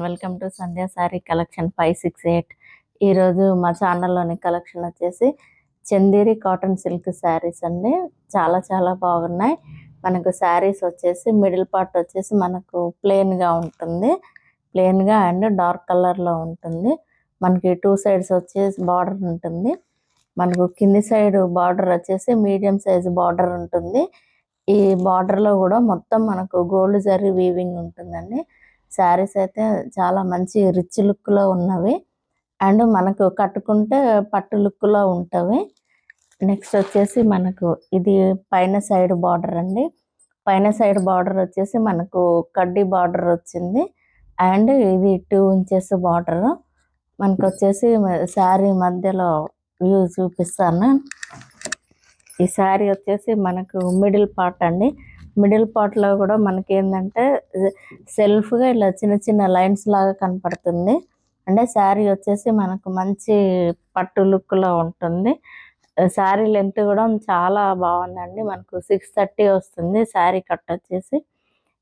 Welcome to Sandhya sari collection 568. ఈరోజు మా ఛానల్లోని collection వచ్చేసి చందేరి కాటన్ సిల్క్ శారీస్ అండి. చాలా చాలా బాగున్నాయి. మనకు శారీస్ వచ్చేసి మిడిల్ పార్ట్ వచ్చేసి మనకు ప్లెయిన్గా ఉంటుంది, ప్లెయిన్గా అండ్ డార్క్ కలర్లో ఉంటుంది. మనకి 2 సైడ్స్ వచ్చేసి బార్డర్ ఉంటుంది. మనకు కింది సైడ్ బార్డర్ వచ్చేసి మీడియం సైజ్ బార్డర్ ఉంటుంది. ఈ బార్డర్లో కూడా మొత్తం మనకు గోల్డ్ జరీ వీవింగ్ ఉంటుందండి. శారీస్ అయితే చాలా మంచి రిచ్ లుక్లో ఉన్నవి అండ్ మనకు కట్టుకుంటే పట్టు లుక్లో ఉంటవి. నెక్స్ట్ వచ్చేసి మనకు ఇది పైన సైడ్ బార్డర్ అండి. పైన సైడ్ బార్డర్ వచ్చేసి మనకు కడ్డీ బార్డర్ వచ్చింది అండ్ ఇది 2 ఇంచెస్ బార్డర్. మనకు వచ్చేసి శారీ మధ్యలో వ్యూ చూపిస్తాను. ఈ శారీ వచ్చేసి మనకు మిడిల్ పార్ట్ అండి. మిడిల్ పార్ట్లో కూడా మనకి ఏంటంటే సెల్ఫ్గా ఇలా చిన్న చిన్న లైన్స్ లాగా కనపడుతుంది. అంటే శారీ వచ్చేసి మనకు మంచి పట్టు లుక్లో ఉంటుంది. శారీ లెంత్ కూడా చాలా బాగుందండి. మనకు 630 వస్తుంది శారీ కట్ వచ్చేసి.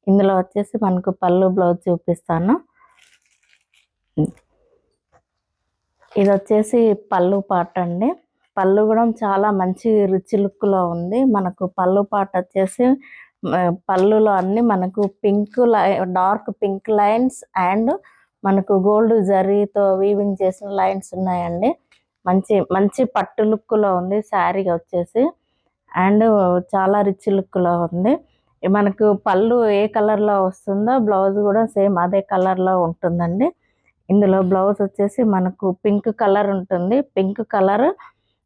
ఇందులో వచ్చేసి మనకు పళ్ళు బ్లౌజ్ చూపిస్తాను. ఇది వచ్చేసి పళ్ళు పార్ట్ అండి. పళ్ళు కూడా చాలా మంచి రిచ్ లుక్లో ఉంది. మనకు పళ్ళు పార్ట్ వచ్చేసి పళ్ళులో అన్ని మనకు డార్క్ పింక్ లైన్స్ అండ్ మనకు గోల్డ్ జరీతో వీవింగ్ చేసిన లైన్స్ ఉన్నాయండి. మంచి మంచి పట్టు లుక్లో ఉంది శారీ వచ్చేసి అండ్ చాలా రిచ్ లుక్లో ఉంది. మనకు పళ్ళు ఏ కలర్లో వస్తుందో బ్లౌజ్ కూడా సేమ్ అదే కలర్లో ఉంటుందండి. ఇందులో బ్లౌజ్ వచ్చేసి మనకు పింక్ కలర్ ఉంటుంది. Pink colour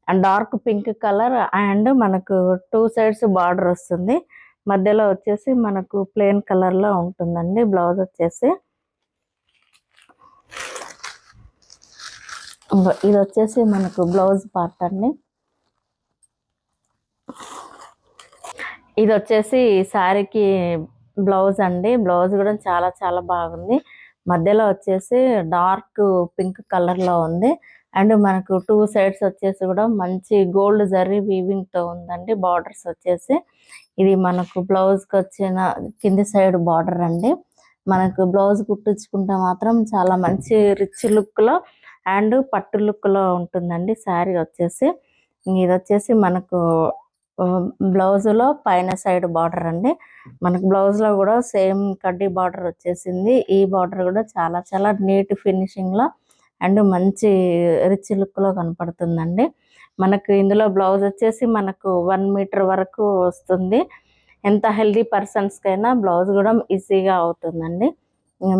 and dark pink colour and మనకు 2 సైడ్స్ బార్డర్ వస్తుంది. మధ్యలో వచ్చేసి మనకు ప్లెయిన్ కలర్లో ఉంటుందండి బ్లౌజ్ వచ్చేసి. ఇది వచ్చేసి మనకు బ్లౌజ్ పార్ట్ అండి. ఇది వచ్చేసి శారీకి బ్లౌజ్ అండి. బ్లౌజ్ కూడా చాలా చాలా బాగుంది. మధ్యలో వచ్చేసి డార్క్ పింక్ కలర్లో ఉంది అండ్ మనకు 2 సైడ్స్ వచ్చేసి కూడా మంచి గోల్డ్ జరీ వీవింగ్తో ఉందండి బార్డర్స్ వచ్చేసి. ఇది మనకు బ్లౌజ్కి వచ్చిన కింది సైడ్ బార్డర్ అండి. మనకు బ్లౌజ్ కుట్టించుకుంటే మాత్రం చాలా మంచి రిచ్ లుక్లో అండ్ పట్టు లుక్లో ఉంటుందండి శారీ వచ్చేసి. ఇది వచ్చేసి మనకు బ్లౌజ్లో పైన సైడ్ బార్డర్ అండి. మనకు బ్లౌజ్లో కూడా సేమ్ కడ్డీ బార్డర్ వచ్చేసింది. ఈ బార్డర్ కూడా చాలా చాలా నీట్ ఫినిషింగ్లో అండ్ మంచి రిచ్ లుక్లో కనపడుతుందండి. మనకు ఇందులో బ్లౌజ్ వచ్చేసి మనకు 1 మీటర్ వరకు వస్తుంది. ఎంత హెల్దీ పర్సన్స్కైనా బ్లౌజ్ కూడా ఈజీగా అవుతుందండి.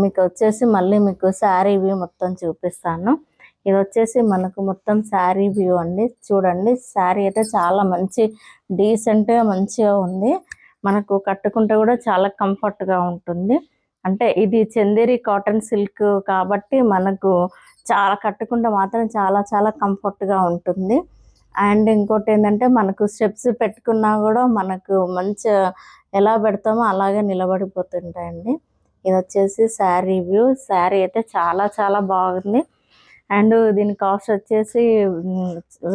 మీకు వచ్చేసి మళ్ళీ మీకు శారీ వ్యూ మొత్తం చూపిస్తాను. ఇది వచ్చేసి మనకు మొత్తం శారీ వ్యూ అండి. చూడండి శారీ అయితే చాలా మంచి డీసెంట్గా మంచిగా ఉంది. మనకు కట్టుకుంటే కూడా చాలా కంఫర్ట్గా ఉంటుంది. అంటే ఇది చందేరి కాటన్ సిల్క్ కాబట్టి మనకు చాలా కట్టుకుంటే మాత్రం చాలా చాలా కంఫర్ట్గా ఉంటుంది. అండ్ ఇంకోటి ఏంటంటే మనకు స్టెప్స్ పెట్టుకున్నా కూడా మనకు మంచిగా ఎలా పెడతామో అలాగే నిలబడిపోతుంటాయండి. ఇది వచ్చేసి శారీ వ్యూ. శారీ అయితే చాలా చాలా బాగుంది అండ్ దీని కాస్ట్ వచ్చేసి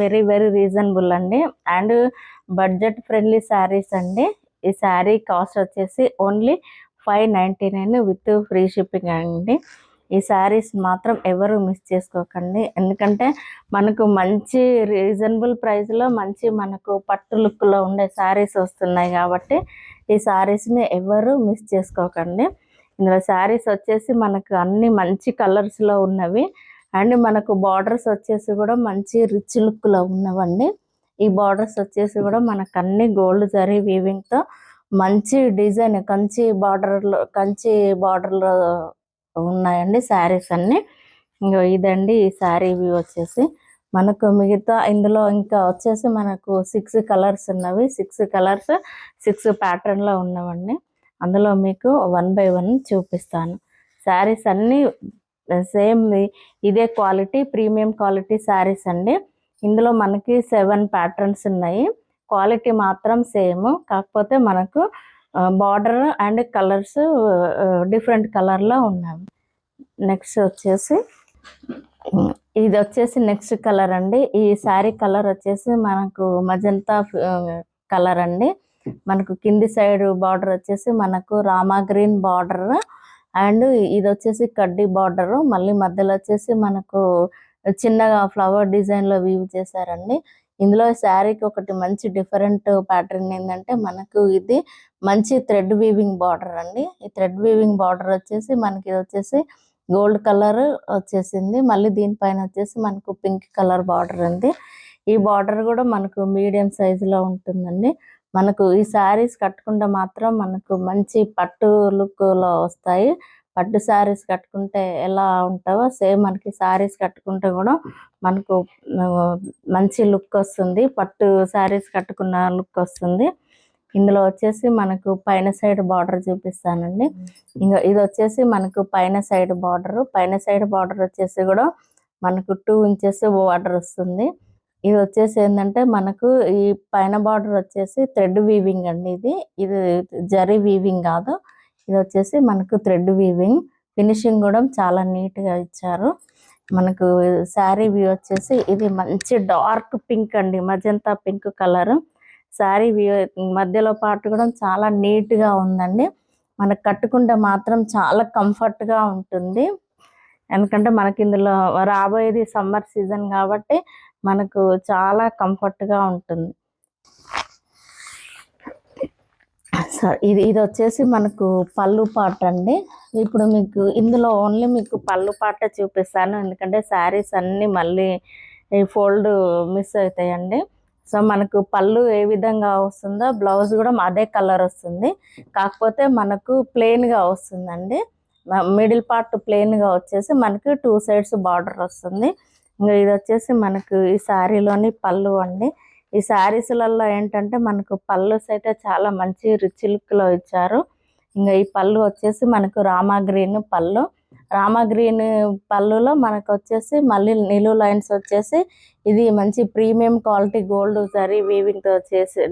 వెరీ వెరీ రీజనబుల్ అండి అండ్ బడ్జెట్ ఫ్రెండ్లీ శారీస్ అండి. ఈ శారీ కాస్ట్ వచ్చేసి ఓన్లీ 599 విత్ ఫ్రీ షిప్పింగ్ అండి. ఈ శారీస్ మాత్రం ఎవరు మిస్ చేసుకోకండి. ఎందుకంటే మనకు మంచి రీజనబుల్ ప్రైస్లో మంచి మనకు పట్టు లుక్లో ఉండే శారీస్ వస్తున్నాయి కాబట్టి ఈ శారీస్ని ఎవరు మిస్ చేసుకోకండి. ఇందులో శారీస్ వచ్చేసి మనకు అన్ని మంచి కలర్స్లో ఉన్నవి అండ్ మనకు బార్డర్స్ వచ్చేసి కూడా మంచి రిచ్ లుక్లో ఉన్నవండి. ఈ బార్డర్స్ వచ్చేసి కూడా మనకు అన్ని గోల్డ్ జరీ వీవింగ్తో మంచి డిజైన్ కంచి బార్డర్లో ఉన్నాయండి శారీస్ అన్నీ. ఇంకో ఇదండి ఈ శారీ వ్యూ వచ్చేసి. మనకు మిగతా ఇందులో ఇంకా వచ్చేసి మనకు 6 కలర్స్ ఉన్నవి. 6 కలర్స్ 6 ప్యాటర్న్లో ఉన్నవండి. అందులో మీకు 1 బై 1 చూపిస్తాను. శారీస్ అన్నీ సేమ్ ఇదే క్వాలిటీ, ప్రీమియం క్వాలిటీ శారీస్ అండి. ఇందులో మనకి 7 ప్యాటర్న్స్ ఉన్నాయి. క్వాలిటీ మాత్రం సేమ్, కాకపోతే మనకు బార్డర్ అండ్ కలర్స్ డిఫరెంట్ కలర్లో ఉన్నాయి. నెక్స్ట్ వచ్చేసి ఇది వచ్చేసి నెక్స్ట్ కలర్ అండి. ఈ శారీ కలర్ వచ్చేసి మనకు మజంతా కలర్ అండి. మనకు కింది సైడ్ బార్డర్ వచ్చేసి మనకు రామా గ్రీన్ బార్డర్ అండ్ ఇది వచ్చేసి కడ్డీ బార్డర్, మళ్ళీ మధ్యలో వచ్చేసి మనకు చిన్నగా ఫ్లవర్ డిజైన్లో వీవ్ చేశారండి. ఇందులో శారీకి ఒకటి మంచి డిఫరెంట్ ప్యాటర్న్ ఏంటంటే మనకు ఇది మంచి థ్రెడ్ వీవింగ్ బార్డర్ అండి. ఈ థ్రెడ్ వీవింగ్ బార్డర్ వచ్చేసి మనకి వచ్చేసి గోల్డ్ కలర్ వచ్చేసింది. మళ్ళీ దీనిపైన వచ్చేసి మనకు పింక్ కలర్ బార్డర్ ఉంది. ఈ బార్డర్ కూడా మనకు మీడియం సైజులో ఉంటుందండి. మనకు ఈ శారీస్ కట్టుకుంటే మాత్రం మనకు మంచి పట్టు లుక్లో వస్తాయి. పట్టు శారీస్ కట్టుకుంటే ఎలా ఉంటావో సేమ్ మనకి శారీస్ కట్టుకుంటే కూడా మనకు మంచి లుక్ వస్తుంది. పట్టు శారీస్ కట్టుకున్న లుక్ వస్తుంది. ఇందులో వచ్చేసి మనకు పైన సైడ్ బార్డర్ చూపిస్తానండి. ఇంకా ఇది వచ్చేసి మనకు పైన సైడ్ బార్డర్ వచ్చేసి కూడా మనకు 2 ఇంచెస్ బార్డర్ వస్తుంది. ఇది వచ్చేసి ఏంటంటే మనకు ఈ పైన బార్డర్ వచ్చేసి థ్రెడ్ వీవింగ్ అండి. ఇది జరీ వీవింగ్ కాదు, ఇది వచ్చేసి మనకు థ్రెడ్ వీవింగ్. ఫినిషింగ్ కూడా చాలా నీట్గా ఇచ్చారు. మనకు శారీ వ్యూ వచ్చేసి ఇది మంచి డార్క్ పింక్ అండి, magenta pink colour. Sari view మధ్యలో పార్ట్ కూడా చాలా నీట్గా ఉందండి. మనకు కట్టుకుంటే మాత్రం చాలా కంఫర్ట్గా ఉంటుంది. ఎందుకంటే మనకి ఇందులో రాబోయేది సమ్మర్ సీజన్ కాబట్టి మనకు చాలా కంఫర్ట్గా ఉంటుంది. ఇది వచ్చేసి మనకు పళ్ళు పాట అండి. ఇప్పుడు మీకు ఇందులో ఓన్లీ మీకు పళ్ళు పాట చూపిస్తాను, ఎందుకంటే శారీస్ అన్నీ మళ్ళీ ఫోల్డ్ మిస్ అవుతాయండి. సో మనకు పళ్ళు ఏ విధంగా వస్తుందో బ్లౌజ్ కూడా అదే కలర్ వస్తుంది, కాకపోతే మనకు ప్లెయిన్గా వస్తుందండి. మిడిల్ పార్ట్ ప్లెయిన్గా వచ్చేసి మనకు 2 సైడ్స్ బార్డర్ వస్తుంది. ఇంకా ఇది వచ్చేసి మనకు ఈ శారీలోని పళ్ళు అండి. ఈ శారీస్లలో ఏంటంటే మనకు పళ్ళుస్ అయితే చాలా మంచి రిచ్ లుక్లో ఇచ్చారు. ఇంకా ఈ పళ్ళు వచ్చేసి మనకు రామా గ్రీన్ పళ్ళులో మనకు వచ్చేసి మళ్ళీ నిలువు లైన్స్ వచ్చేసి ఇది మంచి ప్రీమియం క్వాలిటీ గోల్డ్ జరీ వీవింగ్తో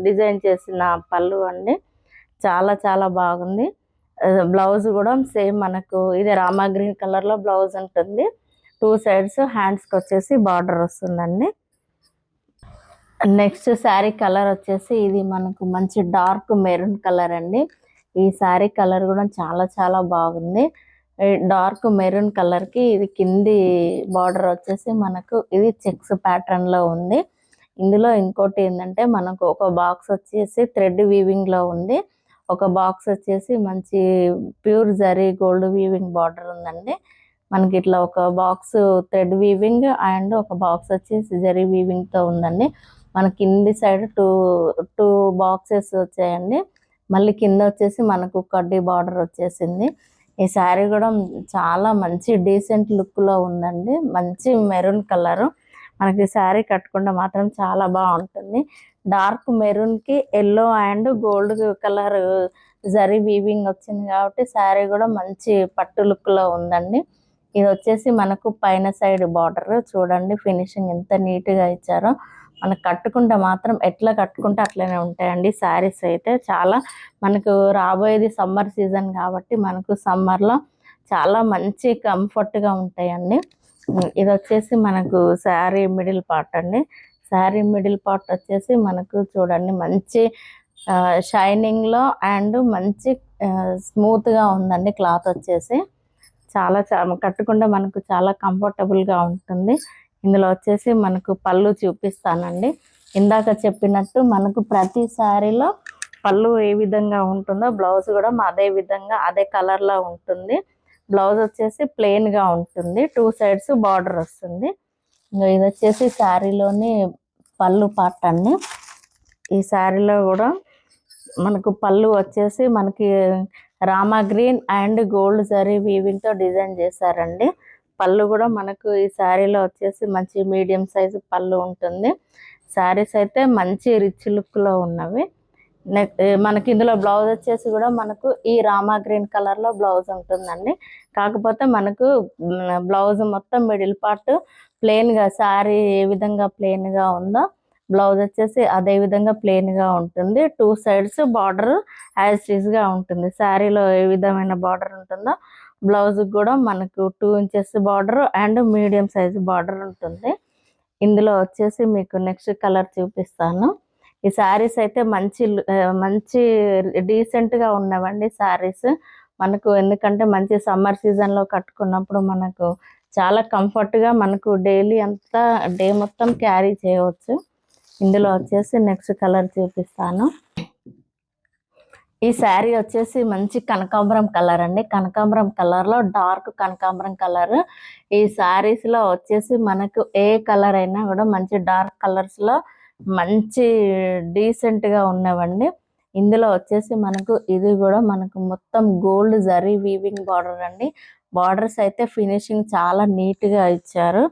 డిజైన్ చేసిన పళ్ళు అండి. చాలా చాలా బాగుంది. బ్లౌజ్ కూడా సేమ్ మనకు ఇది రామా గ్రీన్ కలర్లో బ్లౌజ్ ఉంటుంది. 2 సైడ్స్ హ్యాండ్స్కి వచ్చేసి బార్డర్ వస్తుందండి. నెక్స్ట్ శారీ కలర్ వచ్చేసి ఇది మనకు మంచి డార్క్ మెరూన్ కలర్ అండి. ఈ శారీ కలర్ కూడా చాలా చాలా బాగుంది. డార్క్ మెరూన్ కలర్కి ఇది కింది బార్డర్ వచ్చేసి మనకు ఇది చెక్స్ ప్యాటర్న్లో ఉంది. ఇందులో ఇంకోటి ఏంటంటే మనకు ఒక బాక్స్ వచ్చేసి థ్రెడ్ వీవింగ్లో ఉంది, ఒక బాక్స్ వచ్చేసి మంచి pure zari gold weaving border ఉందండి. మనకి ఇట్లా ఒక బాక్స్ థ్రెడ్ వీవింగ్ అండ్ ఒక బాక్స్ వచ్చేసి జరీ వీవింగ్తో ఉందండి. మన కింది సైడ్ టూ బాక్సెస్ వచ్చాయండి. మళ్ళీ కింద వచ్చేసి మనకు కడ్డీ బార్డర్ వచ్చేసింది. ఈ శారీ కూడా చాలా మంచి డీసెంట్ లుక్లో ఉందండి. మంచి మెరూన్ కలరు. మనకి శారీ కట్టుకుంటే మాత్రం చాలా బాగుంటుంది. డార్క్ మెరూన్కి yellow and gold colour zari weaving వచ్చింది కాబట్టి శారీ కూడా మంచి పట్టు లుక్లో ఉందండి. ఇది వచ్చేసి మనకు పైన సైడ్ బార్డర్ చూడండి, ఫినిషింగ్ ఎంత నీట్గా ఇచ్చారో. మనకు కట్టుకుంటే మాత్రం ఎట్లా కట్టుకుంటే అట్లనే ఉంటాయండి శారీస్ అయితే. చాలా మనకు రాబోయేది సమ్మర్ సీజన్ కాబట్టి మనకు సమ్మర్లో చాలా మంచి కంఫర్ట్గా ఉంటాయండి. ఇది వచ్చేసి మనకు శారీ మిడిల్ పార్ట్ అండి. శారీ మిడిల్ పార్ట్ వచ్చేసి మనకు చూడండి మంచి షైనింగ్లో అండ్ మంచి స్మూత్గా ఉందండి. క్లాత్ వచ్చేసి చాలా కట్టుకుంటే మనకు చాలా కంఫర్టబుల్గా ఉంటుంది. ఇందులో వచ్చేసి మనకు పళ్ళు చూపిస్తానండి. ఇందాక చెప్పినట్టు మనకు ప్రతి శారీలో పళ్ళు ఏ విధంగా ఉంటుందో బ్లౌజ్ కూడా అదే విధంగా అదే కలర్లో ఉంటుంది. బ్లౌజ్ వచ్చేసి ప్లెయిన్గా ఉంటుంది, 2 సైడ్స్ బార్డర్ వస్తుంది. ఇది వచ్చేసి శారీలోని పళ్ళు పార్ట్ అండి. ఈ శారీలో కూడా మనకు పళ్ళు వచ్చేసి మనకి Rama green and gold zari వీవింగ్తో డిజైన్ చేశారండి. పళ్ళు కూడా మనకు ఈ శారీలో వచ్చేసి మంచి మీడియం సైజు పళ్ళు ఉంటుంది. శారీస్ అయితే మంచి రిచ్ లుక్లో ఉన్నవి. మనకి ఇందులో బ్లౌజ్ వచ్చేసి కూడా మనకు ఈ రామా గ్రీన్ కలర్లో బ్లౌజ్ ఉంటుందండి. కాకపోతే మనకు బ్లౌజ్ మొత్తం మిడిల్ పార్ట్ ప్లెయిన్గా శారీ ఏ విధంగా ప్లెయిన్గా ఉందో బ్లౌజ్ వచ్చేసి అదే విధంగా ప్లెయిన్గా ఉంటుంది. 2 సైడ్స్ బార్డర్ యాజ్ టీజ్గా ఉంటుంది. శారీలో ఏ విధమైన బార్డర్ ఉంటుందో బ్లౌజ్ కూడా మనకు 2 inches border and medium size border ఉంటుంది. ఇందులో వచ్చేసి మీకు నెక్స్ట్ కలర్ చూపిస్తాను. ఈ శారీస్ అయితే మంచి డీసెంట్గా ఉన్నవండి శారీస్. మనకు ఎందుకంటే మంచి సమ్మర్ సీజన్లో కట్టుకున్నప్పుడు మనకు చాలా కంఫర్ట్గా మనకు డైలీ అంతా డే మొత్తం క్యారీ చేయవచ్చు. ఇందులో వచ్చేసి నెక్స్ట్ కలర్ చూపిస్తాను. ఈ శారీ వచ్చేసి మంచి కనకాంబరం కలర్ అండి. కనకాంబరం కలర్లో డార్క్ కనకాంబరం కలర్. ఈ శారీస్లో వచ్చేసి మనకు ఏ కలర్ అయినా కూడా మంచి డార్క్ కలర్స్లో మంచి డీసెంట్గా ఉన్నవండి. ఇందులో వచ్చేసి మనకు ఇది కూడా మనకు మొత్తం గోల్డ్ జరీ వీవింగ్ బార్డర్ అండి. బార్డర్స్ అయితే ఫినిషింగ్ చాలా నీట్గా ఇచ్చారు.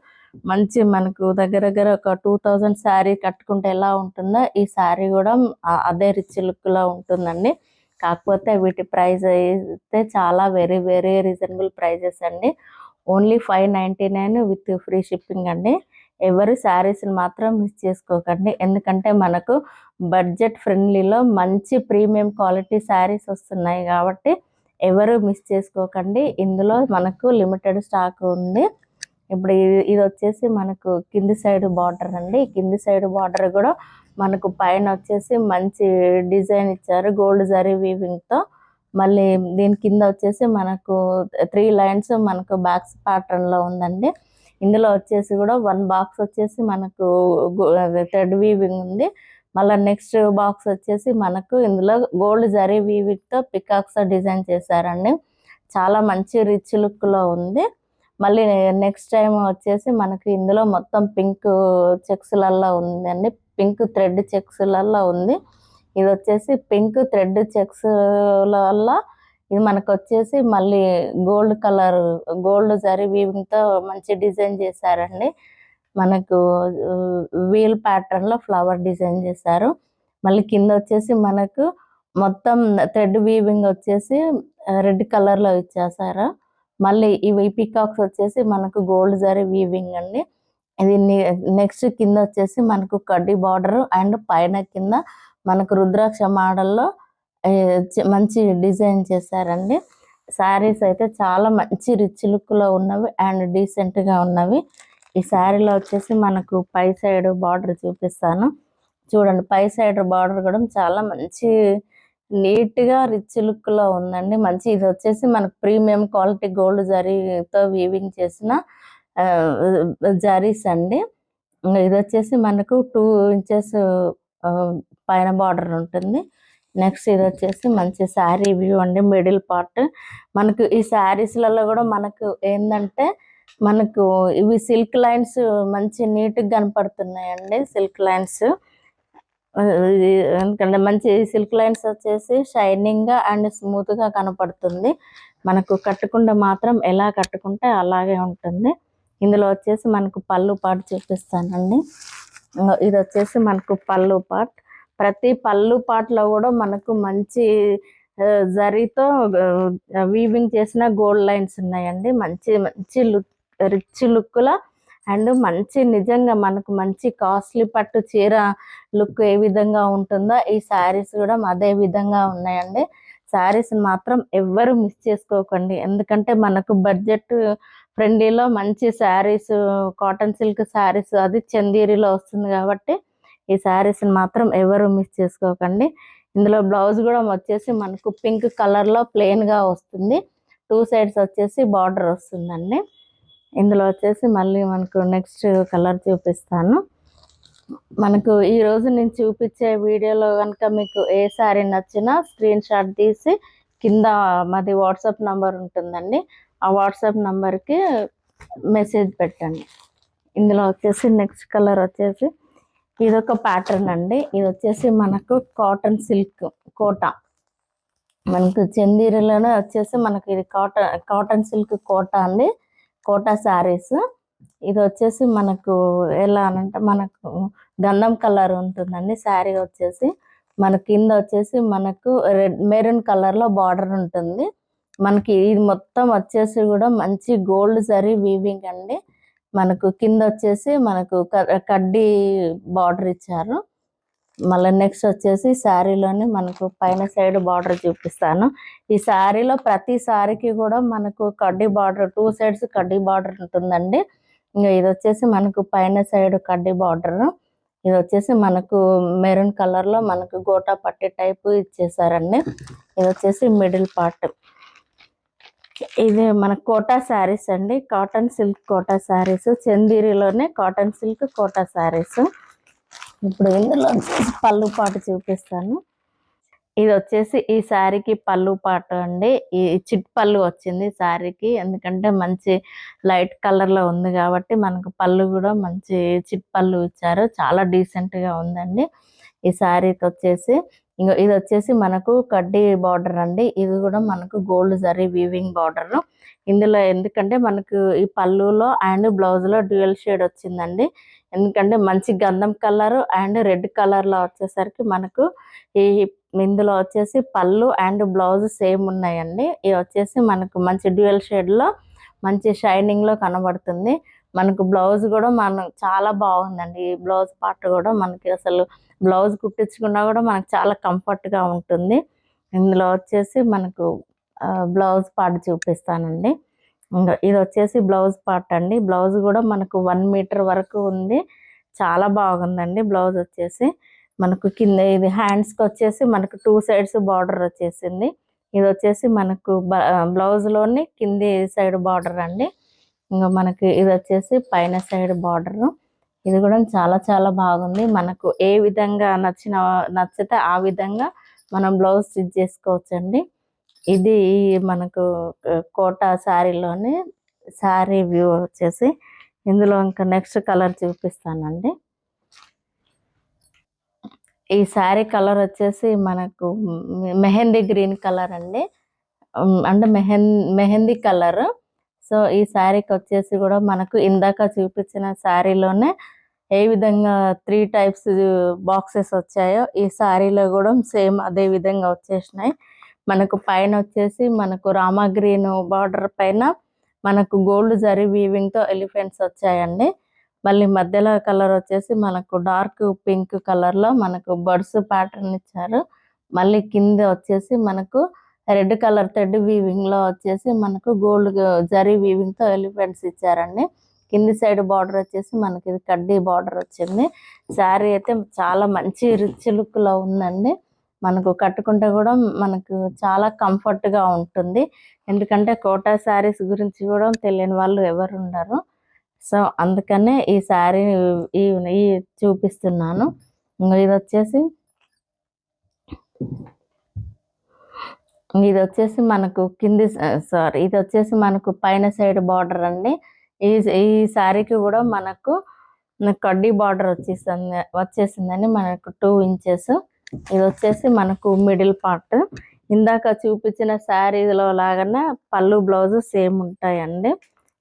మంచి మనకు దగ్గర దగ్గర ఒక 2000 శారీ కట్టుకుంటే ఎలా ఉంటుందో ఈ శారీ కూడా అదే రిచ్ లుక్లో ఉంటుందండి. కాకపోతే వీటి ప్రైస్ అయితే చాలా వెరీ వెరీ రీజనబుల్ ప్రైజెస్ అండి. ఓన్లీ 599 విత్ ఫ్రీ షిప్పింగ్ అండి. ఎవరు శారీస్ని మాత్రం మిస్ చేసుకోకండి. ఎందుకంటే మనకు బడ్జెట్ ఫ్రెండ్లీలో మంచి ప్రీమియం క్వాలిటీ శారీస్ వస్తున్నాయి కాబట్టి ఎవరు మిస్ చేసుకోకండి. ఇందులో మనకు లిమిటెడ్ స్టాక్ ఉంది. ఇప్పుడు ఇది వచ్చేసి మనకు కింది సైడ్ బార్డర్ అండి. కింది సైడ్ బార్డర్ కూడా మనకు పైన వచ్చేసి మంచి డిజైన్ ఇచ్చారు గోల్డ్ జరీ వీవింగ్తో. మళ్ళీ దీని కింద వచ్చేసి మనకు 3 లైన్స్ మనకు బాక్స్ ప్యాటర్న్లో ఉందండి. ఇందులో వచ్చేసి కూడా 1 బాక్స్ వచ్చేసి మనకు థ్రెడ్ వీవింగ్ ఉంది. మళ్ళీ నెక్స్ట్ బాక్స్ వచ్చేసి మనకు ఇందులో గోల్డ్ జరీ వీవింగ్తో పికాక్స్ డిజైన్ చేశారండి. చాలా మంచి రిచ్ లుక్లో ఉంది. మళ్ళీ నెక్స్ట్ టైం వచ్చేసి మనకి ఇందులో మొత్తం పింక్ చెక్స్లలో ఉందండి. పింక్ థ్రెడ్ చెక్స్లలో ఉంది. ఇది వచ్చేసి పింక్ థ్రెడ్ చెక్స్లలో ఇది మనకు వచ్చేసి మళ్ళీ గోల్డ్ కలర్ గోల్డ్ జరీ వీవింగ్తో మంచి డిజైన్ చేశారండి. మనకు వీల్ ప్యాటర్న్లో ఫ్లవర్ డిజైన్ చేశారు. మళ్ళీ కింద వచ్చేసి మనకు మొత్తం థ్రెడ్ వీవింగ్ వచ్చేసి రెడ్ కలర్లో ఇచ్చేసారు. మళ్ళీ ఇవి పీకాక్స్ వచ్చేసి మనకు గోల్డ్ జరీ వీవింగ్ అండి. ఇది నెక్స్ట్ కింద వచ్చేసి మనకు కడ్డీ బార్డర్ అండ్ పైన కింద మనకు రుద్రాక్ష మోడల్లో మంచి డిజైన్ చేశారండి. శారీస్ అయితే చాలా మంచి రిచ్ లుక్లో ఉన్నవి అండ్ డీసెంట్గా ఉన్నవి. ఈ శారీలో వచ్చేసి మనకు పై సైడ్ బార్డర్ చూపిస్తాను చూడండి. పై సైడ్ బార్డర్ కూడా చాలా మంచి నీట్గా రిచ్ లుక్లో ఉందండి. మంచి ఇది వచ్చేసి మనకు ప్రీమియం క్వాలిటీ గోల్డ్ జరీతో వీవింగ్ చేసిన జరీస్ అండి. ఇది వచ్చేసి మనకు 2 ఇంచెస్ పైన బార్డర్ ఉంటుంది. నెక్స్ట్ ఇది వచ్చేసి మంచి శారీ వ్యూ అండి. మిడిల్ పార్ట్ మనకు ఈ శారీస్లలో కూడా మనకు ఏంటంటే మనకు ఇవి సిల్క్ లైన్స్ మంచి నీట్గా కనపడుతున్నాయండి. సిల్క్ లైన్స్ ఎందుకంటే మంచి సిల్క్ లైన్స్ వచ్చేసి షైనింగ్గా అండ్ స్మూత్గా కనపడుతుంది. మనకు కట్టుకుంటే మాత్రం ఎలా కట్టుకుంటే అలాగే ఉంటుంది. ఇందులో వచ్చేసి మనకు పళ్ళు పాటు చూపిస్తానండి. ఇది వచ్చేసి మనకు పళ్ళు పార్ట్. ప్రతి పళ్ళు పార్ట్లో కూడా మనకు మంచి జరీతో వీవింగ్ చేసిన గోల్డ్ లైన్స్ ఉన్నాయండి. మంచి మంచి లుక్ రిచ్ లుక్లో అండ్ మంచి నిజంగా మనకు మంచి కాస్ట్లీ పట్టు చీర లుక్ ఏ విధంగా ఉంటుందో ఈ శారీస్ కూడా అదే విధంగా ఉన్నాయండి. శారీస్ మాత్రం ఎవ్వరు మిస్ చేసుకోకండి. ఎందుకంటే మనకు బడ్జెట్ ఫ్రెండ్లీలో మంచి శారీస్ కాటన్ సిల్క్ శారీస్ అది చందేరిలో వస్తుంది కాబట్టి ఈ శారీస్ని మాత్రం ఎవరు మిస్ చేసుకోకండి. ఇందులో బ్లౌజ్ కూడా వచ్చేసి మనకు పింక్ కలర్లో ప్లెయిన్గా వస్తుంది. 2 సైడ్స్ వచ్చేసి బార్డర్ వస్తుందండి. ఇందులో వచ్చేసి మళ్ళీ మనకు నెక్స్ట్ కలర్ చూపిస్తాను. మనకు ఈరోజు నేను చూపించే వీడియోలో కనుక మీకు ఏ శారీ నచ్చినా స్క్రీన్ షాట్ తీసి కింద మాది వాట్సాప్ నంబర్ ఉంటుందండి. ఆ వాట్సాప్ నంబర్కి మెసేజ్ పెట్టండి. ఇందులో వచ్చేసి నెక్స్ట్ కలర్ వచ్చేసి ఇదొక ప్యాటర్న్ అండి. ఇది వచ్చేసి మనకు కాటన్ సిల్క్ కోటా. మనకు చందేరిలోనే వచ్చేసి మనకి ఇది కాటన్ సిల్క్ కోటా అండి. కోటా శారీస్. ఇది వచ్చేసి మనకు ఎలా అనంటే మనకు గంధం కలర్ ఉంటుందండి. శారీ వచ్చేసి మన కింద వచ్చేసి మనకు మెరూన్ కలర్లో బార్డర్ ఉంటుంది. మనకి ఇది మొత్తం వచ్చేసి కూడా మంచి గోల్డ్ జరీ వీవింగ్ అండి. మనకు కింద వచ్చేసి మనకు కడ్డీ బార్డర్ ఇచ్చారు. మళ్ళీ నెక్స్ట్ వచ్చేసి శారీలోనే మనకు పైన సైడ్ బార్డర్ చూపిస్తాను. ఈ శారీలో ప్రతి శారీకి కూడా మనకు కడ్డీ బార్డర్ 2 సైడ్స్ కడ్డీ బార్డర్ ఉంటుందండి. ఇంకా ఇది వచ్చేసి మనకు పైన సైడ్ కడ్డీ బార్డర్. ఇది వచ్చేసి మనకు మెరూన్ కలర్లో మనకు గోటా పట్టి టైపు ఇచ్చేసారండి. ఇది వచ్చేసి మిడిల్ పార్ట్. ఇది మన కోటా శారీస్ అండి, కాటన్ సిల్క్ కోటా శారీస్, చందేరిలోనే కాటన్ సిల్క్ కోటా శారీస్. ఇప్పుడు ఇందులో పళ్ళు పాటు చూపిస్తాను. ఇది వచ్చేసి ఈ శారీకి పళ్ళు పాటు అండి. ఈ చిట్ పళ్ళు వచ్చింది శారీకి, ఎందుకంటే మంచి లైట్ కలర్లో ఉంది కాబట్టి మనకు పళ్ళు కూడా మంచి చిట్ పళ్ళు ఇచ్చారు. చాలా డీసెంట్గా ఉందండి ఈ శారీకి వచ్చేసి. ఇది వచ్చేసి మనకు కడ్డీ బార్డర్ అండి. ఇది కూడా మనకు గోల్డ్ జరీ వీవింగ్ బార్డర్. ఇందులో ఎందుకంటే మనకు ఈ పళ్ళులో అండ్ బ్లౌజ్లో డ్యూయల్ షేడ్ వచ్చిందండి. ఎందుకంటే మంచి గంధం కలర్ అండ్ రెడ్ కలర్లో వచ్చేసరికి మనకు ఈ ఇందులో వచ్చేసి పళ్ళు అండ్ బ్లౌజ్ సేమ్ ఉన్నాయండి. ఇది వచ్చేసి మనకు మంచి డ్యూయల్ షేడ్లో మంచి షైనింగ్లో కనబడుతుంది. మనకు బ్లౌజ్ కూడా చాలా బాగుందండి. ఈ బ్లౌజ్ పార్ట్ కూడా మనకి అసలు బ్లౌజ్ కుట్టించుకున్నా కూడా మనకు చాలా కంఫర్ట్గా ఉంటుంది. ఇందులో వచ్చేసి మనకు బ్లౌజ్ పార్ట్ చూపిస్తానండి. ఇది వచ్చేసి బ్లౌజ్ పార్ట్ అండి. బ్లౌజ్ కూడా మనకు 1 మీటర్ వరకు ఉంది. చాలా బాగుందండి బ్లౌజ్ వచ్చేసి. మనకు కింద ఇది హ్యాండ్స్కి వచ్చేసి మనకు 2 సైడ్స్ బార్డర్ వచ్చేసింది. ఇది వచ్చేసి మనకు బ్లౌజ్లోని కింది సైడ్ బార్డర్ అండి. ఇంకా మనకి ఇది వచ్చేసి పైన సైడ్ బార్డర్. ఇది కూడా చాలా చాలా బాగుంది. మనకు ఏ విధంగా నచ్చితే ఆ విధంగా మనం బ్లౌజ్ స్టిచ్ చేసుకోవచ్చండి. ఇది మనకు కోటా శారీలోని శారీ వ్యూ వచ్చేసి. ఇందులో ఇంకా నెక్స్ట్ కలర్ చూపిస్తానండి. ఈ శారీ కలర్ వచ్చేసి మనకు మెహందీ గ్రీన్ కలర్ అండి. అంటే మెహందీ కలర్. సో ఈ శారీకి వచ్చేసి కూడా మనకు ఇందాక చూపించిన శారీలోనే ఏ విధంగా 3 టైప్స్ బాక్సెస్ వచ్చాయో ఈ శారీలో కూడా సేమ్ అదే విధంగా వచ్చేసినాయి. మనకు పైన వచ్చేసి మనకు రామా గ్రీన్ బార్డర్ పైన మనకు గోల్డ్ జరీ వీవింగ్తో ఎలిఫెంట్స్ వచ్చాయండి. మళ్ళీ మధ్యలో కలర్ వచ్చేసి మనకు డార్క్ పింక్ కలర్లో మనకు బర్డ్స్ ప్యాటర్న్ ఇచ్చారు. మళ్ళీ కింద వచ్చేసి మనకు రెడ్ కలర్ థ్రెడ్ వీవింగ్లో వచ్చేసి మనకు గోల్డ్ జరీ వీవింగ్తో ఎలిఫెంట్స్ ఇచ్చారండి. కింది సైడ్ బార్డర్ వచ్చేసి మనకి ఇది కడ్డీ బార్డర్ వచ్చింది. శారీ అయితే చాలా మంచి రిచ్ లుక్లో ఉందండి. మనకు కట్టుకుంటే కూడా మనకు చాలా కంఫర్ట్గా ఉంటుంది. ఎందుకంటే కోటా శారీస్ గురించి కూడా తెలియని వాళ్ళు ఎవరు ఉండరు. సో అందుకనే ఈ శారీ ఈ చూపిస్తున్నాను. ఇది వచ్చేసి మనకు కింది ఇది వచ్చేసి మనకు పైన సైడ్ బార్డర్ అండి. ఈ శారీకి కూడా మనకు కడ్డీ బార్డర్ వచ్చేసిందండి మనకు 2 ఇంచెస్. ఇది వచ్చేసి మనకు మిడిల్ పార్ట్. ఇందాక చూపించిన శారీలో లాగానే పళ్ళు బ్లౌజ్ సేమ్ ఉంటాయండి.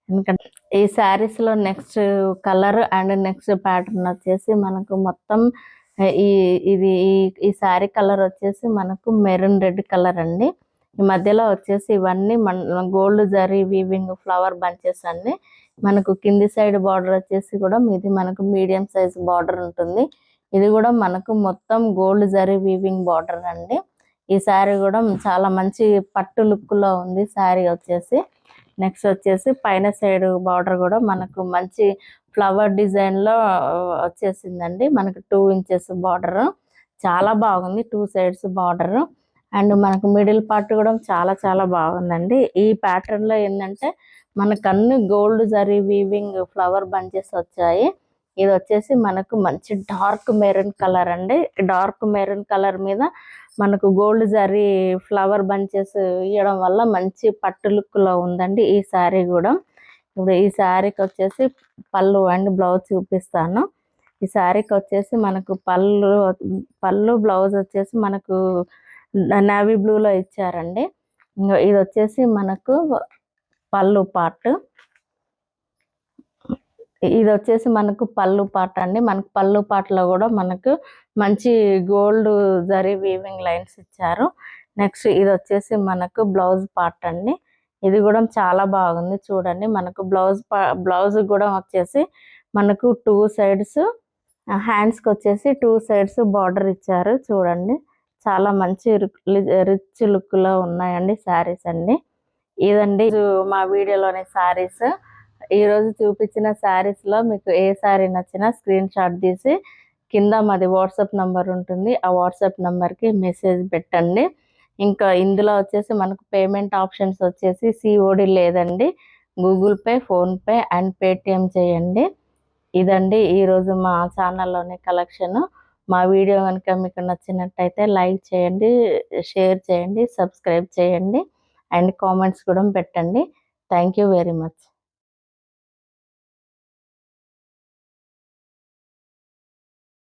ఎందుకంటే ఈ శారీస్లో next colour and next pattern వచ్చేసి మనకు మొత్తం ఈ శారీ కలర్ వచ్చేసి మనకు మెరూన్ రెడ్ కలర్ అండి. ఈ మధ్యలో వచ్చేసి ఇవన్నీ gold zari weaving flower bunches అండి. మనకు కింది సైడ్ బార్డర్ వచ్చేసి కూడా ఇది మనకు మీడియం సైజ్ బార్డర్ ఉంటుంది. ఇది కూడా మనకు మొత్తం గోల్డ్ జరీ వీవింగ్ బార్డర్ అండి. ఈ శారీ కూడా చాలా మంచి పట్టు లుక్లో ఉంది శారీ వచ్చేసి. నెక్స్ట్ వచ్చేసి పైన సైడ్ బార్డర్ కూడా మనకు మంచి ఫ్లవర్ డిజైన్లో వచ్చేసిందండి. మనకు 2 ఇంచెస్ బార్డర్ చాలా బాగుంది. 2 సైడ్స్ బార్డర్ అండ్ మనకు మిడిల్ పార్ట్ కూడా చాలా చాలా బాగుందండి. ఈ ప్యాటర్న్లో ఏంటంటే మనకు అన్ని gold zari weaving flower bunches వచ్చాయి. ఇది వచ్చేసి మనకు మంచి డార్క్ మెరూన్ కలర్ అండి. డార్క్ మెరూన్ కలర్ మీద మనకు గోల్డ్ జరీ ఫ్లవర్ బంచెస్ ఇవ్వడం వల్ల మంచి పట్టు లుక్లో ఉందండి ఈ శారీ కూడా. ఇప్పుడు ఈ శారీకి వచ్చేసి పళ్ళు అండ్ బ్లౌజ్ చూపిస్తాను. ఈ శారీకి వచ్చేసి మనకు పళ్ళు బ్లౌజ్ వచ్చేసి మనకు నేవీ బ్లూలో ఇచ్చారండి. ఇది వచ్చేసి మనకు పళ్ళు పార్ట్. ఇది వచ్చేసి మనకు పళ్ళు పార్ట్ అండి. మనకు పళ్ళు పార్ట్లో కూడా మనకు మంచి గోల్డ్ జరీ వీవింగ్ లైన్స్ ఇచ్చారు. నెక్స్ట్ ఇది వచ్చేసి మనకు బ్లౌజ్ పార్ట్ అండి. ఇది కూడా చాలా బాగుంది చూడండి. మనకు బ్లౌజ్ కూడా వచ్చేసి మనకు 2 సైడ్స్ హ్యాండ్స్కి వచ్చేసి 2 సైడ్స్ బార్డర్ ఇచ్చారు చూడండి. చాలా మంచి రిచ్ లుక్లో ఉన్నాయండి శారీస్ అండి. ఇదండి మా వీడియోలోని శారీస్. ఈరోజు చూపించిన శారీస్లో మీకు ఏ శారీ నచ్చినా స్క్రీన్ షాట్ తీసి కింద మాది వాట్సాప్ నెంబర్ ఉంటుంది. ఆ వాట్సాప్ నెంబర్కి మెసేజ్ పెట్టండి. ఇంకా ఇందులో వచ్చేసి మనకు పేమెంట్ ఆప్షన్స్ వచ్చేసి సిఓడి లేదండి. Google pay, PhonePe and Paytm చేయండి. ఇదండి ఈరోజు మా ఛానల్లోని కలెక్షన్. మా వీడియో కనుక మీకు నచ్చినట్టయితే లైక్ చేయండి, షేర్ చేయండి, సబ్స్క్రైబ్ చేయండి అండ్ కామెంట్స్ కూడా పెట్టండి. Thank you very much.